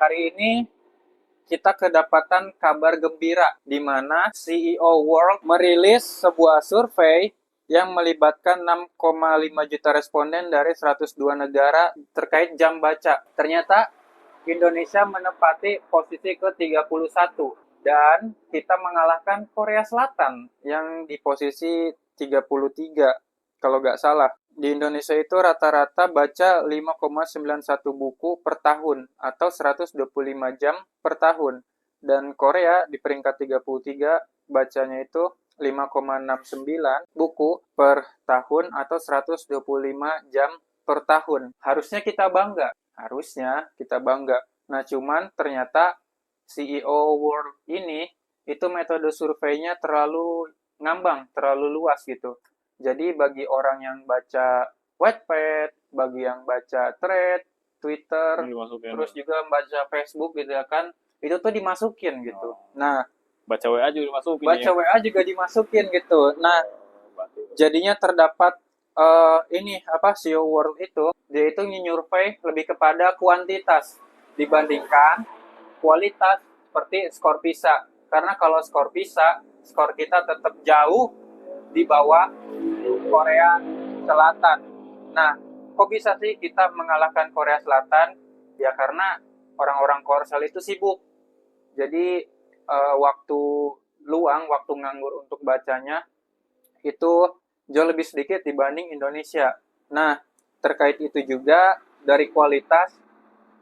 Hari ini kita kedapatan kabar gembira di mana CEO World merilis sebuah survei yang melibatkan 6,5 juta responden dari 102 negara terkait jam baca. Ternyata Indonesia menempati posisi ke-31 dan kita mengalahkan Korea Selatan yang di posisi 33 kalau nggak salah. Di Indonesia itu rata-rata baca 5,91 buku per tahun atau 125 jam per tahun. Dan Korea di peringkat 33 bacanya itu 5,69 buku per tahun atau 125 jam per tahun. Harusnya kita bangga. Nah, cuman ternyata CEO World ini itu metode surveinya terlalu ngambang, terlalu luas gitu. Jadi bagi orang yang baca Wattpad, bagi yang baca Thread, Twitter, terus juga baca Facebook gitu ya kan, itu tuh dimasukin gitu. Nah, baca WA juga dimasukin. Baca ya? WA juga dimasukin gitu. Nah, jadinya terdapat CEO World itu, dia itu nyurvei lebih kepada kuantitas dibandingkan kualitas seperti skor PISA. Karena kalau skor PISA, skor kita tetap jauh di bawah Korea Selatan. Nah, kok bisa sih kita mengalahkan Korea Selatan? Ya karena orang-orang Korsel itu sibuk. Jadi waktu luang, waktu nganggur untuk bacanya itu jauh lebih sedikit dibanding Indonesia. Nah, terkait itu juga dari kualitas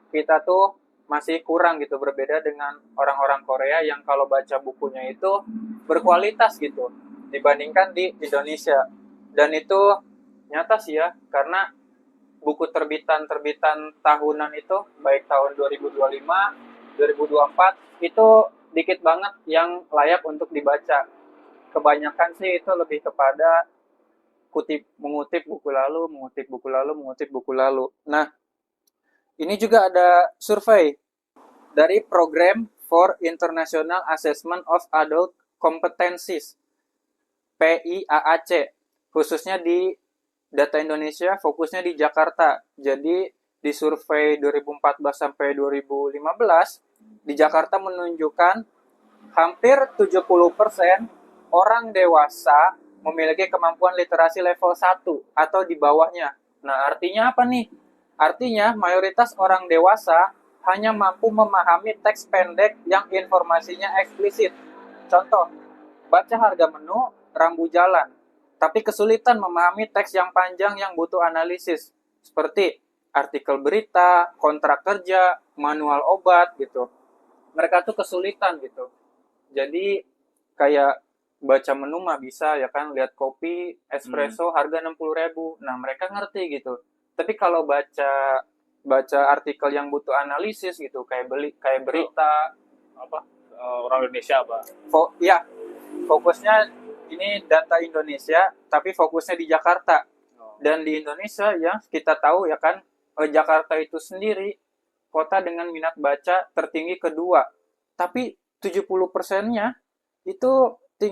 kita tuh masih kurang gitu, berbeda dengan orang-orang Korea yang kalau baca bukunya itu berkualitas gitu dibandingkan di Indonesia. Dan itu nyata sih ya, karena buku terbitan tahunan itu baik tahun 2025, 2024 itu dikit banget yang layak untuk dibaca. Kebanyakan sih itu lebih kepada mengutip buku lalu. Nah, ini juga ada survei dari Program for International Assessment of Adult Competencies PIAAC, khususnya di data Indonesia, fokusnya di Jakarta. Jadi di survei 2014 sampai 2015 di Jakarta menunjukkan hampir 70% orang dewasa memiliki kemampuan literasi level 1 atau di bawahnya. Nah, artinya apa nih? Artinya mayoritas orang dewasa hanya mampu memahami teks pendek yang informasinya eksplisit. Contoh, baca harga menu, rambu jalan, tapi kesulitan memahami teks yang panjang yang butuh analisis, seperti artikel berita, kontrak kerja, manual obat gitu. Mereka tuh kesulitan gitu. Jadi kayak baca menu mah bisa ya kan, lihat kopi espresso harga 60.000. Nah, mereka ngerti gitu. Tapi kalau baca artikel yang butuh analisis gitu, kayak berita orang Indonesia apa? Fokusnya ini data Indonesia, tapi fokusnya di Jakarta. Dan di Indonesia ya kita tahu ya kan, Jakarta itu sendiri kota dengan minat baca tertinggi kedua. Tapi 70%-nya itu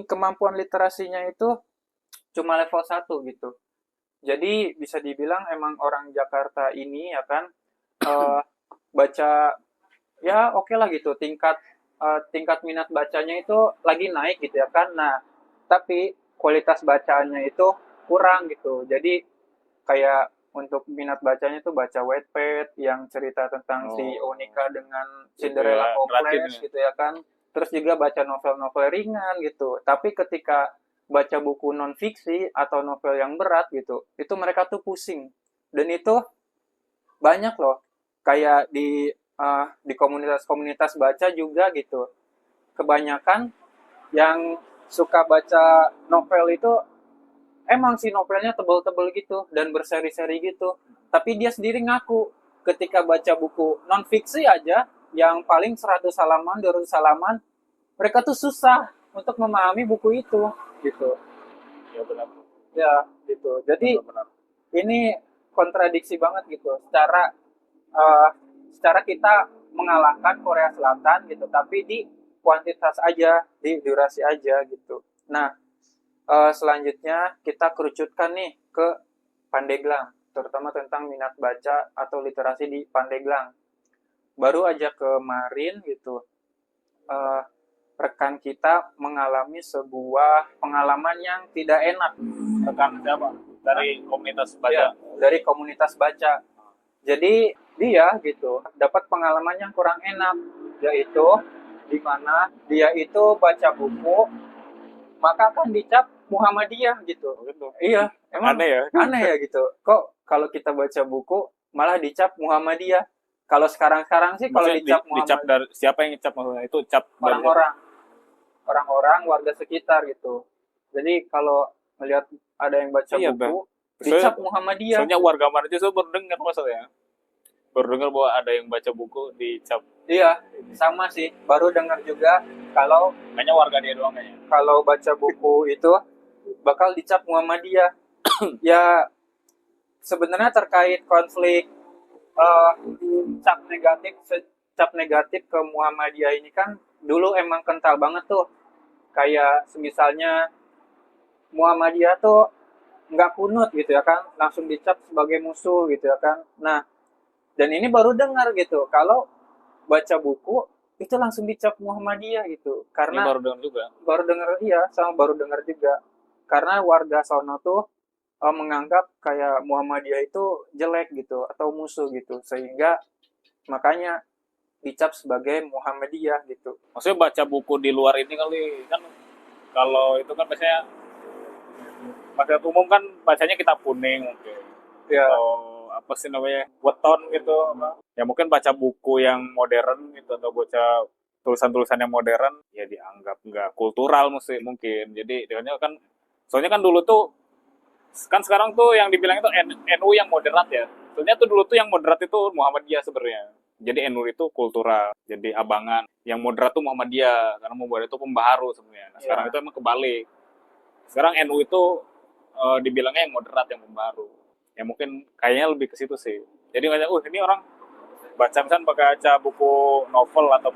kemampuan literasinya itu cuma level 1 gitu. Jadi bisa dibilang emang orang Jakarta ini ya kan baca ya oke lah gitu, tingkat minat bacanya itu lagi naik gitu ya kan. Nah, tapi kualitas bacaannya itu kurang gitu. Jadi kayak untuk minat bacanya tuh baca Wattpad yang cerita tentang si Onika dengan Cinderella Complex gitu ya kan. Terus juga baca novel-novel ringan gitu. Tapi ketika baca buku non-fiksi atau novel yang berat gitu, itu mereka tuh pusing. Dan itu banyak loh. Kayak di komunitas-komunitas baca juga gitu. Kebanyakan yang suka baca novel itu emang si novelnya tebel-tebel gitu dan berseri-seri gitu. Tapi dia sendiri ngaku ketika baca buku non-fiksi aja yang paling 100 halaman, 200 halaman, mereka tuh susah untuk memahami buku itu gitu. Ya benar. Ya, gitu. Jadi benar. Ini kontradiksi banget gitu. Secara kita mengalahkan Korea Selatan gitu, tapi di kuantitas aja, di durasi aja gitu. Nah, selanjutnya kita kerucutkan nih ke Pandeglang, terutama tentang minat baca atau literasi di Pandeglang. baru aja kemarin gitu, eh, rekan kita mengalami sebuah pengalaman yang tidak enak. Rekan siapa? Dari komunitas Ya, baca. dari komunitas baca. Jadi dia gitu dapat pengalaman yang kurang enak, yaitu di mana dia itu baca buku maka kan dicap Muhammadiyah gitu. Oh, gitu. Iya, emang Aneh ya? aneh ya gitu. Kok kalau kita baca buku malah dicap Muhammadiyah? Kalau sekarang-sekarang sih kalau Maksudnya dicap dicap Muhammad dari siapa yang ngecap maksudnya? Itu cap dari orang-orang warga sekitar gitu. Jadi kalau melihat ada yang baca Iya, buku Bang. dicap Muhammadiyah. Soalnya warga mana aja baru dengar maksudnya. Baru dengar bahwa ada yang baca buku dicap. Iya, sama sih. Baru dengar juga kalau Kayaknya warga dia doang kayaknya. kalau baca buku itu bakal dicap Muhammadiyah. Ya sebenarnya terkait konflik eh, cap negatif ke Muhammadiyah ini kan dulu emang kental banget tuh. Kayak misalnya Muhammadiyah tuh nggak kunut gitu ya kan, langsung dicap sebagai musuh gitu ya kan. Nah, dan ini baru dengar gitu kalau baca buku itu langsung dicap Muhammadiyah gitu. Ini Karena baru dengar juga. baru dengar, iya, sama baru dengar juga. Karena warga sono tuh menganggap kayak Muhammadiyah itu jelek gitu atau musuh gitu, sehingga makanya dicap sebagai Muhammadiyah gitu. Maksudnya baca buku di luar ini kali kan, kalau itu kan biasanya masyarakat umum kan bacanya kitab kuning mungkin. Ya, Atau apa sih namanya? Weton gitu apa. Ya mungkin baca buku yang modern gitu atau baca tulisan-tulisan yang modern ya dianggap nggak kultural mungkin. Jadi dia kan soalnya kan dulu tuh kan sekarang tuh yang dibilang itu NU yang moderat ya. Soalnya tuh dulu tuh yang moderat itu Muhammadiyah sebenarnya. Jadi NU itu kultural, jadi abangan. Yang moderat tuh Muhammadiyah, karena Muhammadiyah itu pembaharu sebenarnya. Nah, sekarang ya. itu emang kebalik. Sekarang NU itu dibilangnya yang moderat, yang pembaharu. Ya mungkin kayaknya lebih ke situ sih. Jadi kayak, ini orang baca misalnya baca buku novel atau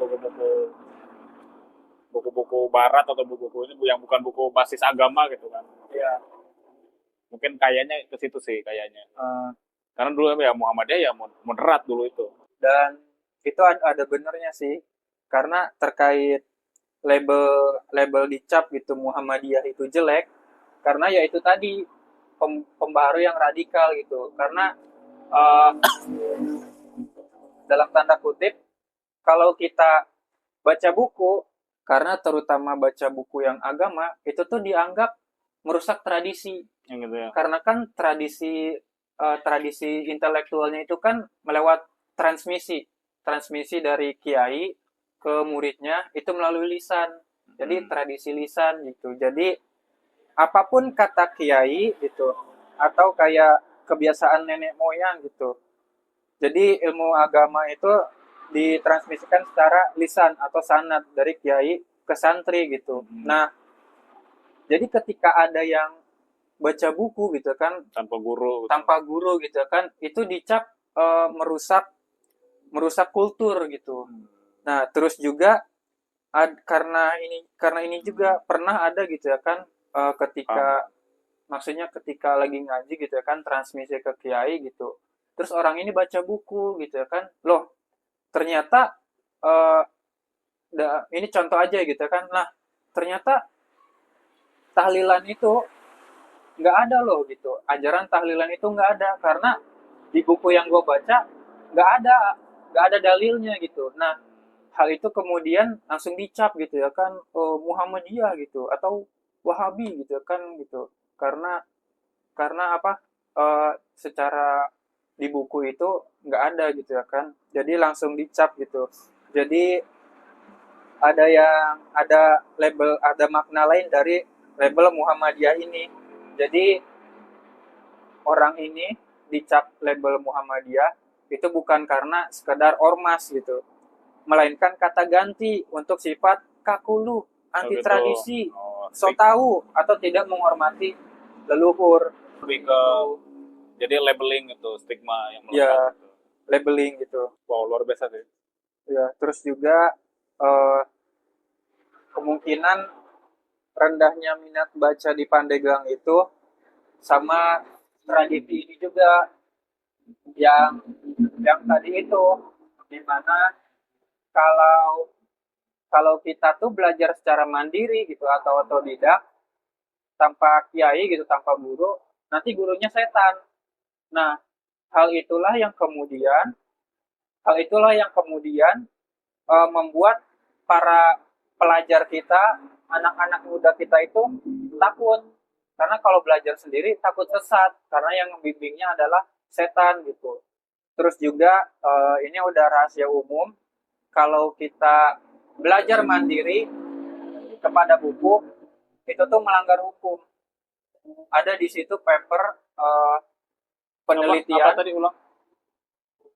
buku-buku barat atau buku-buku ini yang bukan buku basis agama gitu kan. Ya. Mungkin kayaknya ke situ sih kayaknya. Eh, Karena dulu ya Muhammadiyah ya moderat dulu itu. dan itu ada benernya sih, karena terkait label dicap gitu Muhammadiyah itu jelek, karena ya itu tadi pembaharu yang radikal gitu. Karena eh, dalam tanda kutip kalau kita baca buku, karena terutama baca buku yang agama itu tuh dianggap merusak tradisi. Yang gitu ya. Karena kan tradisi intelektualnya itu kan melewat transmisi dari kiai ke muridnya itu melalui lisan. Jadi tradisi lisan gitu. Jadi apapun kata kiai gitu atau kayak kebiasaan nenek moyang gitu. Jadi ilmu agama itu ditransmisikan secara lisan atau sanad dari kiai ke santri gitu. Nah, jadi ketika ada yang baca buku gitu kan tanpa guru gitu kan, itu dicap merusak kultur gitu. Nah, terus juga karena ini juga pernah ada gitu ya kan, ketika maksudnya ketika lagi ngaji gitu ya kan, transmisi ke kiai gitu. Terus orang ini baca buku gitu ya kan. Loh, ternyata ini contoh aja gitu ya kan. Nah, ternyata tahlilan itu nggak ada loh gitu. Ajaran tahlilan itu nggak ada karena di buku yang gue baca nggak ada dalilnya gitu. Nah, hal itu kemudian langsung dicap gitu ya kan, Muhammadiyah gitu atau Wahabi gitu kan gitu. Karena apa? Secara di buku itu nggak ada gitu ya kan. Jadi langsung dicap gitu. Jadi ada label, ada makna lain dari label Muhammadiyah ini. Jadi orang ini dicap label Muhammadiyah itu bukan karena sekedar ormas gitu, melainkan kata ganti untuk sifat kakulu, anti tradisi, so tahu atau tidak menghormati leluhur. Lebih ke jadi labeling gitu, stigma yang melekat. Ya, labeling gitu. Wow, luar biasa sih. Ya, terus juga kemungkinan rendahnya minat baca di Pandeglang itu sama tradisi ini juga yang tadi itu Dimana kalau kalau kita tuh belajar secara mandiri gitu atau otodidak tanpa kiai gitu, tanpa guru, nanti gurunya setan. Nah, hal itulah yang kemudian hal itulah yang kemudian membuat para pelajar kita, anak-anak muda kita itu takut. Karena kalau belajar sendiri takut sesat, karena yang membimbingnya adalah setan gitu. Terus juga ini udah rahasia umum, kalau kita belajar mandiri kepada buku, itu tuh melanggar hukum. Ada di situ paper penelitian. Apa tadi ulang?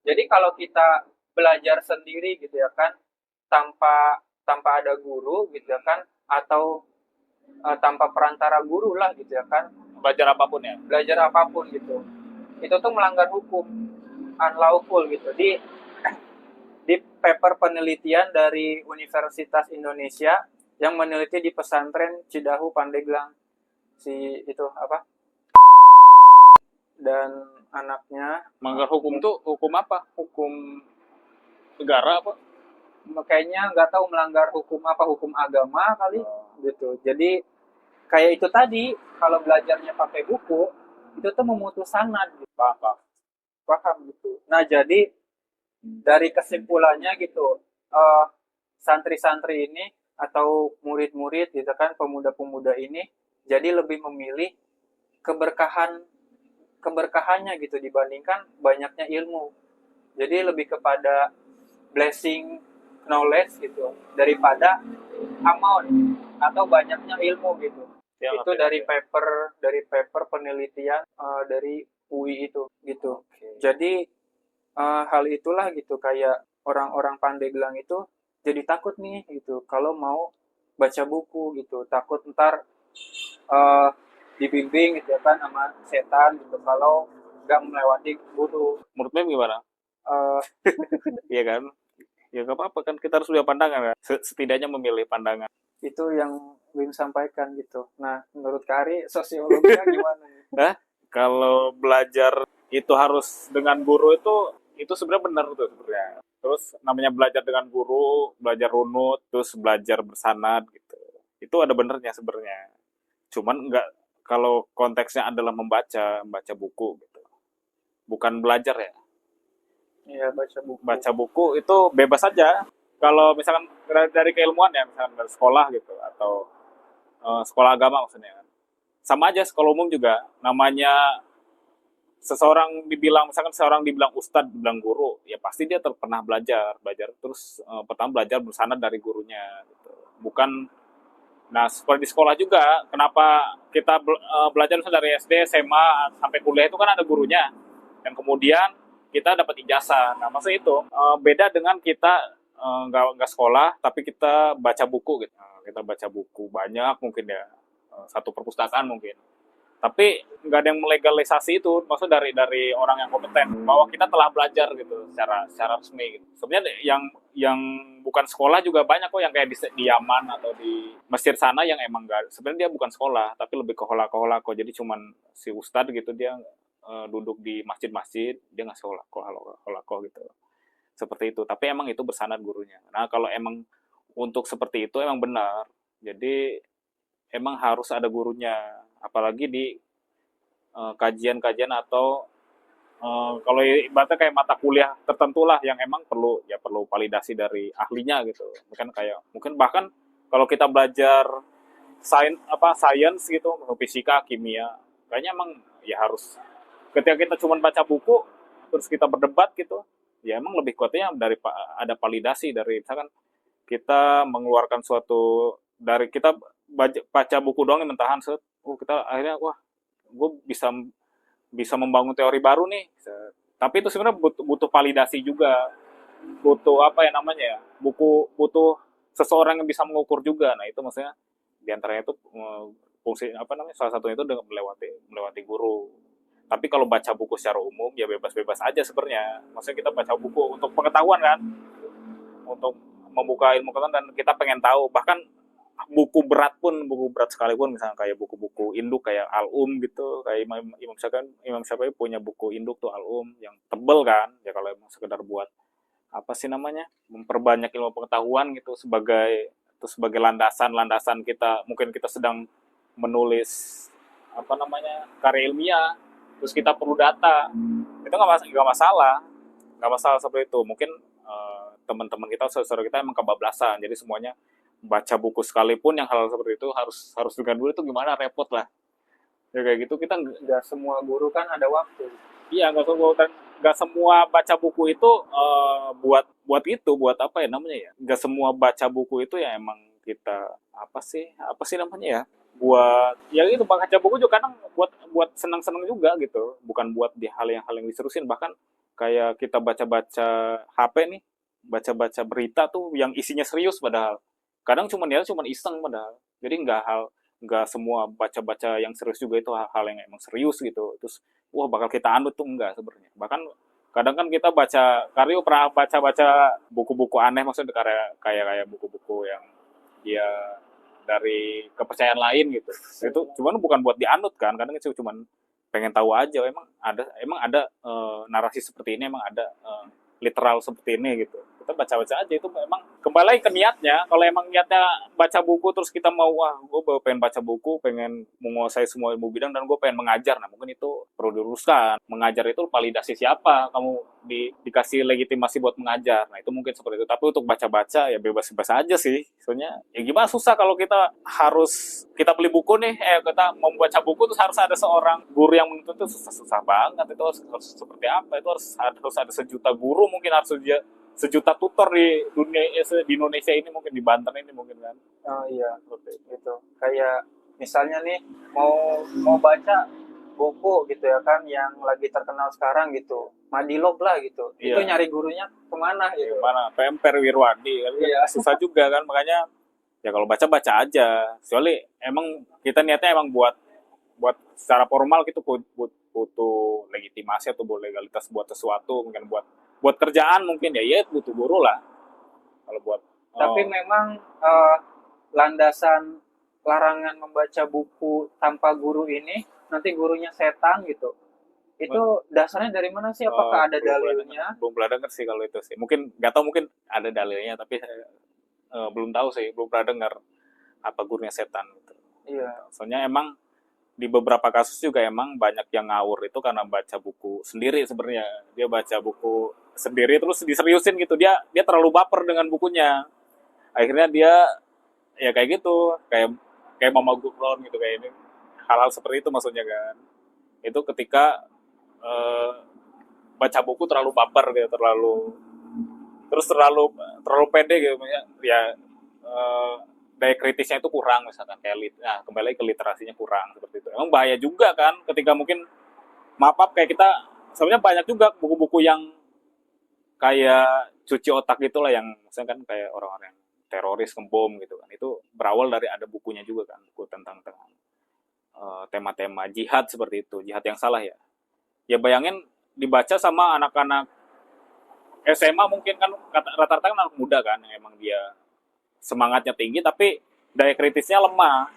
Jadi kalau kita belajar sendiri gitu ya kan, tanpa tanpa ada guru gitu ya kan, atau tanpa perantara guru lah gitu ya kan, Belajar apapun ya. belajar apapun gitu, itu tuh melanggar hukum, unlawful gitu. Di paper penelitian dari Universitas Indonesia yang meneliti di pesantren Cidahu Pandeglang, si itu apa, dan anaknya Melanggar hukum tuh hukum apa? Hukum negara apa? kayaknya nggak tahu melanggar hukum apa, hukum agama kali gitu. Jadi kayak itu tadi, kalau belajarnya pakai buku itu tuh memutus sanad gitu. Paham gitu. Nah, jadi dari kesimpulannya gitu, santri-santri ini atau murid-murid gitu kan, pemuda-pemuda ini jadi lebih memilih keberkahannya gitu dibandingkan banyaknya ilmu. Jadi lebih kepada blessing knowledge gitu daripada amount atau banyaknya ilmu gitu. Ya, Itu dari paper penelitian dari UI itu gitu. Jadi hal itulah gitu, kayak orang-orang Pandeglang itu jadi takut nih gitu kalau mau baca buku gitu, takut ntar eh, dibimbing gitu ya kan sama setan gitu kalau nggak melewati guru. Menurut Mem gimana? Eh, Iya kan? Ya nggak apa-apa kan, kita harus punya pandangan kan. Setidaknya memilih pandangan. itu yang Wim sampaikan gitu. Nah, menurut Kari sosiologinya gimana nih? Hah? Kalau belajar itu harus dengan guru itu sebenarnya benar tuh sebenarnya. Terus namanya belajar dengan guru, belajar runut, terus belajar bersanad gitu. Itu ada benernya sebenarnya. Cuman nggak, kalau konteksnya adalah membaca buku gitu. Bukan belajar ya. Iya, baca buku. Baca buku itu bebas saja. Kalau misalkan dari keilmuan ya, misalkan dari sekolah gitu, atau sekolah agama maksudnya kan. Sama aja sekolah umum juga, namanya seseorang dibilang, misalkan seseorang dibilang ustadz, dibilang guru, ya pasti dia pernah belajar terus, pertama belajar bersanad dari gurunya gitu. Bukan, nah seperti di sekolah juga, kenapa kita belajar misalnya dari SD, SMA sampai kuliah itu kan ada gurunya, dan kemudian kita dapat ijazah. Nah maksud itu beda dengan kita nggak sekolah tapi kita baca buku gitu. Kita baca buku banyak mungkin ya, satu perpustakaan mungkin, tapi nggak ada yang melegalisasi itu, maksud dari orang yang kompeten bahwa kita telah belajar gitu secara resmi gitu. Sebenarnya yang bukan sekolah juga banyak kok, yang kayak di Yaman atau di Mesir sana yang emang nggak, sebenarnya dia bukan sekolah tapi lebih ke hola kok. Jadi cuman si ustadz gitu, dia duduk di masjid-masjid, dia nggak sekolah kok gitu, seperti itu. Tapi emang itu bersanad gurunya. Nah kalau emang untuk seperti itu emang benar, jadi emang harus ada gurunya, apalagi di kajian-kajian atau kalau ibaratnya kayak mata kuliah tertentu lah yang emang perlu validasi dari ahlinya gitu. Mungkin bahkan kalau kita belajar science gitu, fisika, kimia, kayaknya emang ya harus, ketika kita cuma baca buku terus kita berdebat gitu, ya emang lebih kuatnya dari ada validasi dari, misalkan kita mengeluarkan suatu, dari kita baca buku doang yang mentahan kita akhirnya wah gue bisa membangun teori baru nih. Tapi itu sebenarnya butuh validasi juga, butuh apa ya namanya ya, butuh seseorang yang bisa mengukur juga. Nah itu maksudnya diantaranya itu fungsi apa namanya, salah satunya itu dengan melewati guru. Tapi kalau baca buku secara umum ya bebas-bebas aja sebenarnya. Maksudnya kita baca buku untuk pengetahuan kan, untuk membuka ilmu pengetahuan, dan kita pengen tahu. Bahkan buku berat sekalipun, misalnya kayak buku-buku induk kayak Al-Um gitu, kayak Imam Syafi'i punya buku induk tuh Al-Um yang tebel kan, ya kalau emang sekedar buat apa sih namanya, memperbanyak ilmu pengetahuan gitu sebagai landasan kita, mungkin kita sedang menulis apa namanya karya ilmiah, terus kita perlu data, itu nggak masalah seperti itu. Mungkin teman-teman kita, saudara kita emang kebablasan, jadi semuanya baca buku sekalipun yang hal seperti itu harus dengan dulu, itu gimana, repot lah ya kayak gitu. Kita Nggak semua guru kan ada waktu. iya nggak semua baca buku itu buat apa ya namanya ya, nggak semua baca buku itu ya emang kita apa sih namanya ya, buat ya itu baca buku juga kadang buat senang-senang juga gitu, bukan buat di hal yang diserusin. Bahkan kayak kita baca-baca HP nih, baca-baca berita tuh yang isinya serius, padahal kadang cuma iseng padahal. Jadi nggak semua baca-baca yang serius juga itu hal yang emang serius gitu, terus wah bakal kita anut tuh, enggak sebenarnya. Bahkan kadang kan kita Karyo pernah baca-baca buku-buku aneh, maksudnya kayak buku-buku yang dia dari kepercayaan lain gitu. Itu cuman bukan buat dianut kan, kadang itu cuman pengen tahu aja, emang ada narasi seperti ini, emang ada literal seperti ini gitu. Kita baca-baca aja, itu memang kembali lagi ke niatnya. Kalau emang niatnya baca buku terus kita mau, wah gue pengen baca buku, pengen menguasai semua ilmu bidang, dan gue pengen mengajar, nah mungkin itu perlu diluruskan. Mengajar itu validasi siapa, kamu dikasih legitimasi buat mengajar, nah itu mungkin seperti itu. Tapi untuk baca-baca ya bebas-bebas aja sih. Soalnya ya gimana, susah kalau kita beli buku nih, kita mau membaca buku terus harus ada seorang guru yang menuntut, itu susah banget. Itu harus seperti apa, itu harus ada sejuta guru, mungkin harus sejuta tutor di Indonesia ini, mungkin di Banten ini mungkin kan. Oh iya, gitu. Kayak misalnya nih mau baca buku gitu ya kan, yang lagi terkenal sekarang gitu, Madilog lah gitu. Iya. Itu nyari gurunya kemana gitu? Kemana? PM Wirwadi kan, Iya. susah juga kan, makanya ya kalau baca aja. Soalnya emang kita niatnya emang buat secara formal gitu, butuh legitimasi atau buat legalitas buat sesuatu, mungkin buat kerjaan, mungkin ya butuh guru lah kalau buat. Tapi memang landasan larangan membaca buku tanpa guru ini, nanti gurunya setan gitu. Itu dasarnya dari mana sih? Apakah ada dalilnya? Belum pernah dengar sih kalau itu sih. Mungkin nggak tahu, mungkin ada dalilnya, tapi belum tahu sih, belum pernah dengar apa gurunya setan gitu. Iya. Soalnya emang di beberapa kasus juga emang banyak yang ngawur itu karena baca buku sendiri. Sebenarnya dia baca buku sendiri terus diseriusin gitu, dia terlalu baper dengan bukunya, akhirnya dia ya kayak gitu, kayak Mama Gufron gitu, kayak ini, hal-hal seperti itu maksudnya kan. Itu ketika baca buku terlalu baper gitu, terlalu pede gitu ya, daya kritisnya itu kurang misalkan, kayak kembali ke literasinya kurang seperti itu. Emang bahaya juga kan ketika mungkin maaf kayak kita, sebenarnya banyak juga buku-buku yang kayak cuci otak gitulah, yang misalnya kan kayak orang-orang yang teroris, ngebom gitu kan, itu berawal dari ada bukunya juga kan, buku tentang tema-tema jihad seperti itu, jihad yang salah ya bayangin dibaca sama anak-anak SMA, mungkin kan rata-rata kan anak muda kan, yang emang dia semangatnya tinggi tapi daya kritisnya lemah,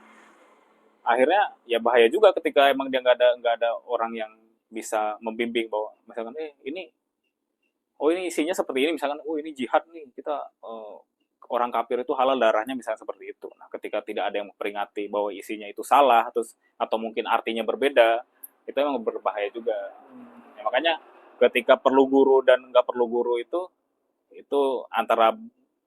akhirnya ya bahaya juga ketika emang dia nggak ada orang yang bisa membimbing bahwa misalkan ini isinya seperti ini, misalkan ini jihad nih, kita orang kafir itu halal darahnya, misalnya seperti itu. Nah ketika tidak ada yang memperingati bahwa isinya itu salah, atau mungkin artinya berbeda, itu memang berbahaya juga. Ya, makanya ketika perlu guru dan nggak perlu guru itu antara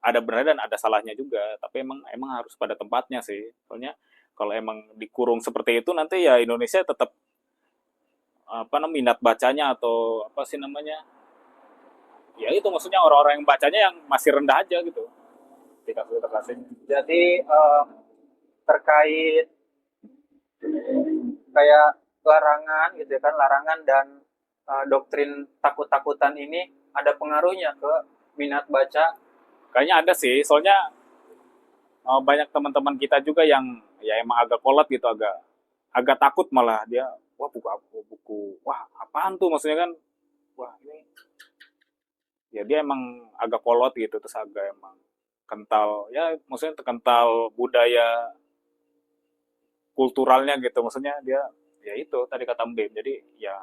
ada benar dan ada salahnya juga, tapi emang harus pada tempatnya sih. Soalnya kalau emang dikurung seperti itu, nanti ya Indonesia tetap minat bacanya atau apa sih namanya, ya itu maksudnya orang-orang yang bacanya yang masih rendah aja gitu di kasus. Jadi terkait kayak larangan gitu kan, larangan dan doktrin takut-takutan ini ada pengaruhnya ke minat baca. Kayaknya ada sih, soalnya banyak teman-teman kita juga yang ya emang agak kolot gitu, agak takut malah dia, wah buku wah apaan tuh, maksudnya kan, wah ini ya dia emang agak kolot gitu, terus agak emang kental, ya maksudnya kental budaya kulturalnya gitu, maksudnya dia ya itu tadi kata Mbak, jadi ya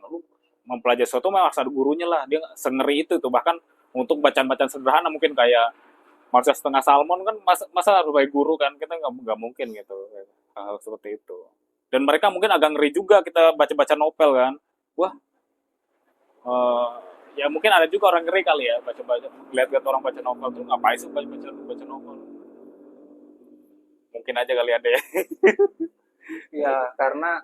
lu mempelajari sesuatu memang harus ada gurunya lah. Dia sengeri itu tuh, bahkan untuk bacaan-bacaan sederhana mungkin kayak Marsha setengah salmon kan masa harus baik guru kan, kita nggak mungkin gitu hal seperti itu. Dan mereka mungkin agak ngeri juga kita baca-baca novel kan, wah ya mungkin ada juga orang ngeri kali ya baca-baca, lihat orang baca novel tuh ngapain sih baca novel, mungkin aja kali ada ya. Ya karena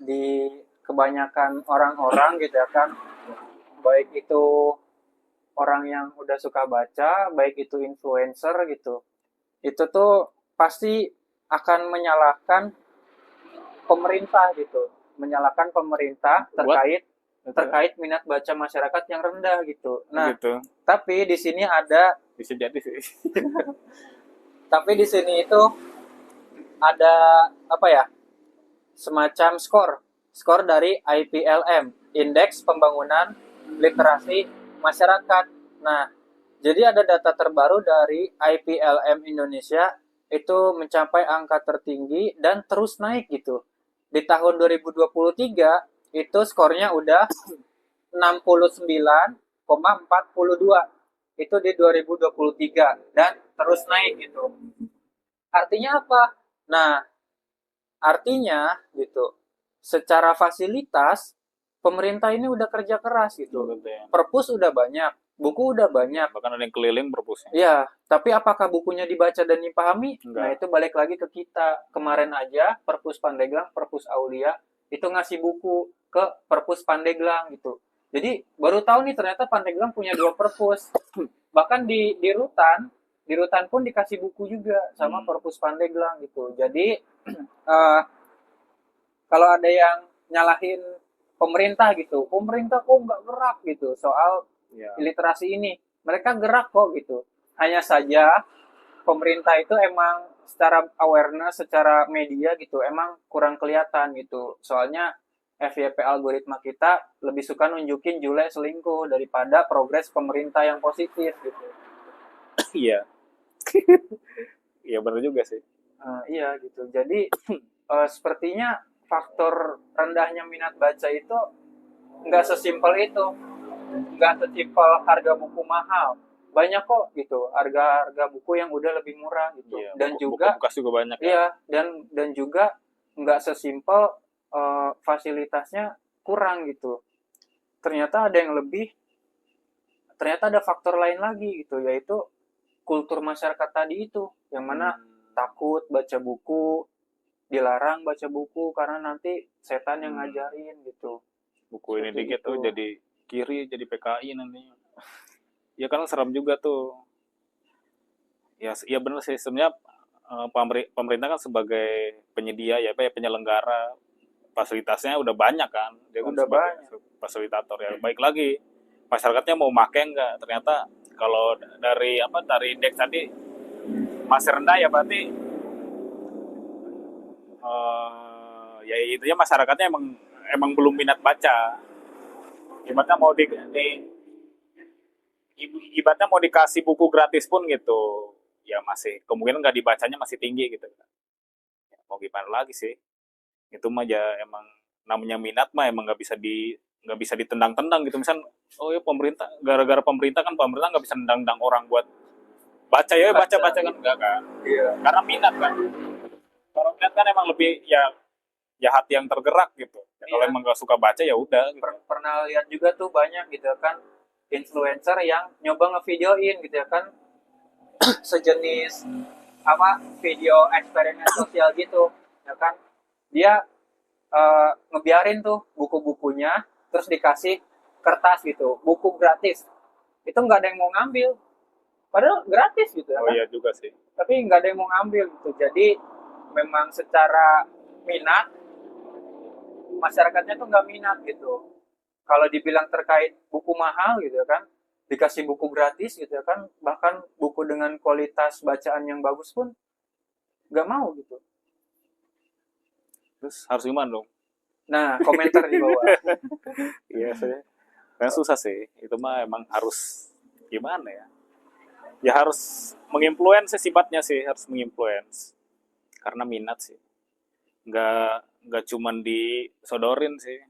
di kebanyakan orang-orang gitu ya kan, baik itu orang yang udah suka baca, baik itu influencer gitu, itu tuh pasti akan menyalahkan pemerintah gitu, menyalahkan pemerintah terkait minat baca masyarakat yang rendah gitu. Nah, gitu. tapi di sini ada, Bisa jadi sih. tapi di sini itu ada apa ya? Semacam skor dari IPLM, Indeks Pembangunan Literasi Masyarakat. Nah, jadi ada data terbaru dari IPLM Indonesia itu mencapai angka tertinggi dan terus naik gitu. Di tahun 2023 itu skornya udah 69,42. Itu di 2023 dan terus naik gitu. Artinya apa? Nah, artinya gitu, secara fasilitas pemerintah ini udah kerja keras gitu. Perpus udah banyak, buku udah banyak. Bahkan ada yang keliling perpusnya. Ya, tapi apakah bukunya dibaca dan dipahami? Enggak. Nah, itu balik lagi ke kita. Kemarin aja Perpus Pandeglang, Perpus Aulia itu ngasih buku ke Perpus Pandeglang gitu. Jadi baru tahu nih ternyata Pandeglang punya 2 perpus. Bahkan di rutan pun dikasih buku juga sama Perpus Pandeglang gitu. Jadi kalau ada yang nyalahin pemerintah gitu, pemerintah kok nggak gerak gitu soal literasi ini, mereka gerak kok gitu. Hanya saja pemerintah itu emang secara awareness, secara media gitu, emang kurang kelihatan gitu. Soalnya FYP algoritma kita lebih suka nunjukin Jule selingkuh daripada progres pemerintah yang positif gitu. Iya. Iya benar juga sih. Iya gitu. Jadi sepertinya faktor rendahnya minat baca itu nggak sesimpel itu, nggak sesimpel harga buku mahal. Banyak kok gitu harga buku yang udah lebih murah gitu. Iya, dan buku juga bekas juga banyak. Iya, dan juga nggak sesimpel fasilitasnya kurang gitu. Ternyata ada yang lebih, ternyata ada faktor lain lagi gitu, yaitu kultur masyarakat tadi itu, yang mana takut baca buku, dilarang baca buku karena nanti setan yang ngajarin gitu. Buku ini dikit tuh jadi kiri, jadi PKI nantinya. Ya kan serem juga tuh. Ya benar sih, sebenarnya pemerintah kan sebagai penyedia ya, penyelenggara, fasilitasnya udah banyak kan. Dia kan Udah sebagai fasilitator ya. Baik lagi masyarakatnya mau make enggak. Ternyata kalau dari indeks tadi masih rendah ya, berarti ya itu ya masyarakatnya emang belum minat baca. Ibaratnya ibaratnya mau dikasih buku gratis pun gitu, ya masih kemungkinan nggak dibacanya masih tinggi gitu. Ya, mau gimana lagi sih? Itu mah ya emang namanya minat mah emang nggak bisa ditendang-tendang gitu. Misal, oh ya pemerintah, gara-gara pemerintah nggak bisa nendang-nendang orang buat baca kan enggak kan? Iya. Karena minat kan. Kalau minat kan emang lebih ya hati yang tergerak gitu. Ya, kalau emang nggak suka baca ya udah. Gitu. Pernah lihat juga tuh banyak gitu kan influencer yang nyoba ngevideoin gitu ya kan sejenis video eksperimen sosial gitu ya kan, dia ngebiarin tuh buku-bukunya terus dikasih kertas gitu, buku gratis, itu nggak ada yang mau ngambil padahal gratis gitu ya kan? Iya juga sih, tapi nggak ada yang mau ngambil gitu. Jadi memang secara minat masyarakatnya tuh nggak minat gitu. Kalau dibilang terkait buku mahal gitu ya kan, dikasih buku gratis gitu ya kan, bahkan buku dengan kualitas bacaan yang bagus pun nggak mau gitu. Terus harus gimana dong? Nah, komentar di bawah. Iya sih. Kan susah sih. Itu mah emang harus gimana ya? Ya harus menginfluence sifatnya sih, harus menginfluence. Karena minat sih. Nggak cuman disodorin sih.